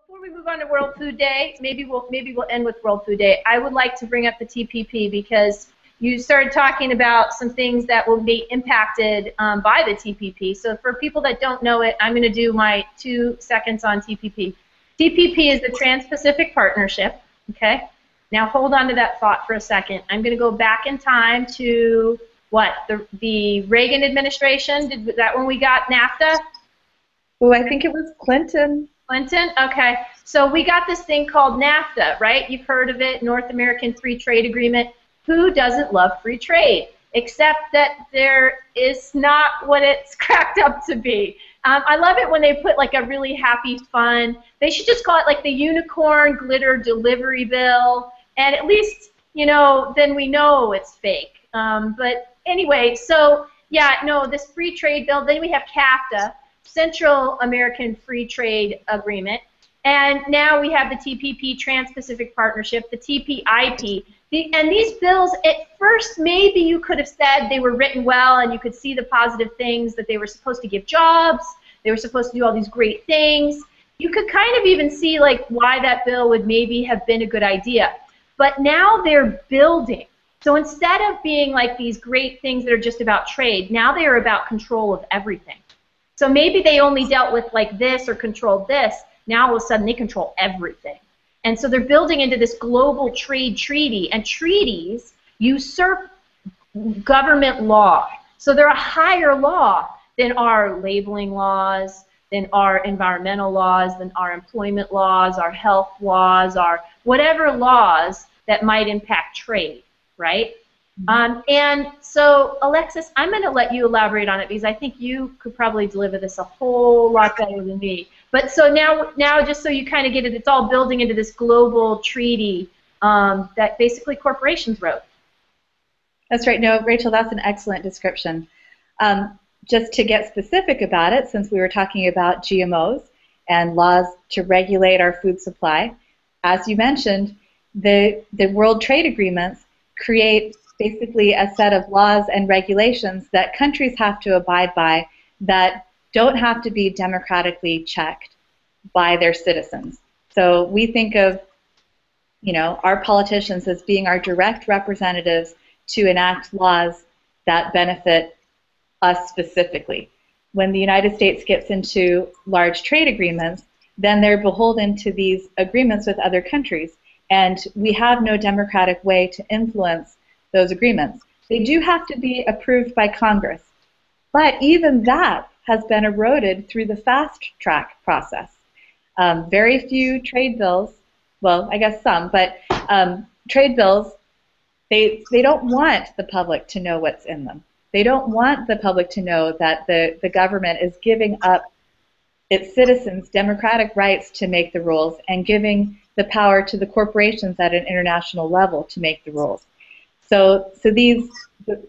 Before we move on to World Food Day, maybe we'll end with World Food Day. I would like to bring up the TPP because you started talking about some things that will be impacted by the TPP. So for people that don't know it, I'm going to do my 2 seconds on TPP. TPP is the Trans-Pacific Partnership. Okay. Now hold on to that thought for a second. I'm going to go back in time to what, the Reagan administration. Was that when we got NAFTA? Oh, I think it was Clinton. Clinton? Okay. So we got this thing called NAFTA, right? You've heard of it, North American Free Trade Agreement. Who doesn't love free trade? Except that there is not what it's cracked up to be. I love it when they put like a really happy, fun, they should just call it like the unicorn glitter delivery bill, and at least, you know, then we know it's fake. But anyway, so yeah, no, this free trade bill, then we have CAFTA, Central American Free Trade Agreement, and now we have the TPP, Trans-Pacific Partnership, the TPIP. And these bills, at first, maybe you could have said they were written well and you could see the positive things, that they were supposed to give jobs, they were supposed to do all these great things. You could kind of even see like why that bill would maybe have been a good idea. But now they're building. So instead of being like these great things that are just about trade, now they are about control of everything. So maybe they only dealt with like this or controlled this. Now all of a sudden they control everything. And so they're building into this global trade treaty, and treaties usurp government law. So they're a higher law than our labeling laws, than our environmental laws, than our employment laws, our health laws, our whatever laws that might impact trade, right? And so, Alexis, I'm going to let you elaborate on it because I think you could probably deliver this a whole lot better than me. But so now just so you kind of get it, it's all building into this global treaty that basically corporations wrote. That's right. No, Rachel, that's an excellent description. Just to get specific about it, since we were talking about GMOs and laws to regulate our food supply, as you mentioned, the World Trade Agreements create basically a set of laws and regulations that countries have to abide by that don't have to be democratically checked by their citizens. So we think of, you know, our politicians as being our direct representatives to enact laws that benefit us specifically. When the United States gets into large trade agreements, then they're beholden to these agreements with other countries, and we have no democratic way to influence those agreements. They do have to be approved by Congress, but even that has been eroded through the fast track process. Very few trade bills, well, I guess some, but trade bills, they don't want the public to know what's in them. They don't want the public to know that the government is giving up its citizens democratic rights to make the rules and giving the power to the corporations at an international level to make the rules. So these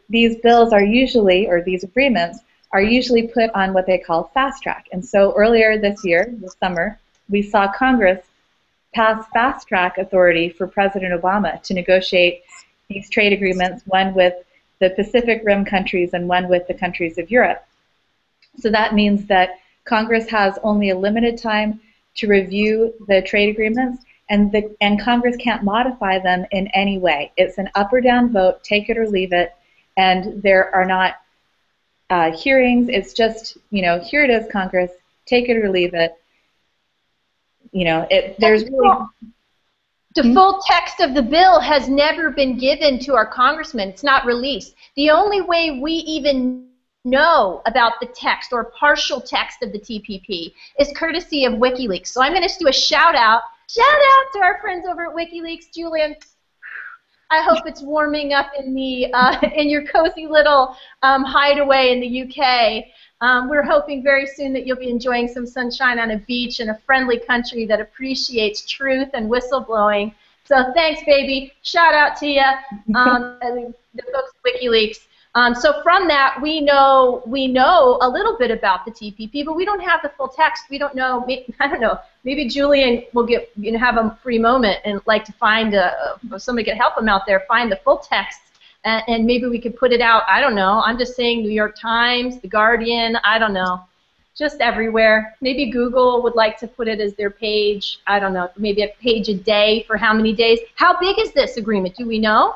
bills are usually, or these agreements, are usually put on what they call fast track. And so earlier this year, this summer, we saw Congress pass fast track authority for President Obama to negotiate these trade agreements, one with the Pacific Rim countries and one with the countries of Europe. So that means that Congress has only a limited time to review the trade agreements, and Congress can't modify them in any way. It's an up or down vote, take it or leave it, and there are not hearings. It's just, you know, here it is, Congress, take it or leave it. You know, there's really... The full text of the bill has never been given to our congressmen. It's not released. The only way we even know about the text or partial text of the TPP is courtesy of WikiLeaks. So I'm going to do a shout out to our friends over at WikiLeaks. Julian, I hope it's warming up in the in your cozy little hideaway in the UK. We're hoping very soon that you'll be enjoying some sunshine on a beach in a friendly country that appreciates truth and whistleblowing. So thanks, baby. Shout out to you, the folks at WikiLeaks. So from that, we know a little bit about the TPP, but we don't have the full text. We don't know. I don't know. Maybe Julian will have a free moment and like to find somebody could help him out there find the full text. And maybe we could put it out. I don't know. I'm just saying New York Times, The Guardian. I don't know. just everywhere. Maybe Google would like to put it as their page, I don't know, maybe a page a day for how many days. How big is this agreement? Do we know?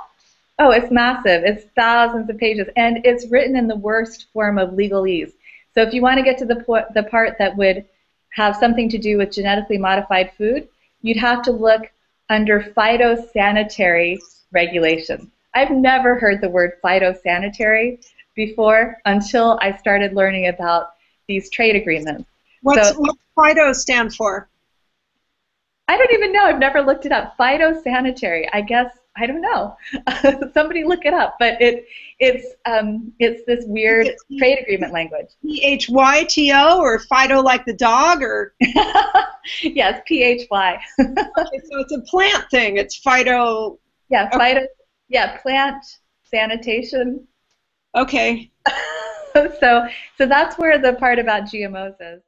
Oh, it's massive. It's thousands of pages, and it's written in the worst form of legalese. So if you want to get to the part that would have something to do with genetically modified food, you'd have to look under phytosanitary regulations. I've never heard the word phytosanitary before until I started learning about these trade agreements. What's phyto stand for? I don't even know. I've never looked it up. Phytosanitary. I guess I don't know. Somebody look it up. But it's this weird trade agreement language. PHYTO or Fido like the dog or? Yes, PHY. Okay, so it's a plant thing. It's phyto. Yeah, phyto. Yeah, plant sanitation. Okay. So that's where the part about GMOs is.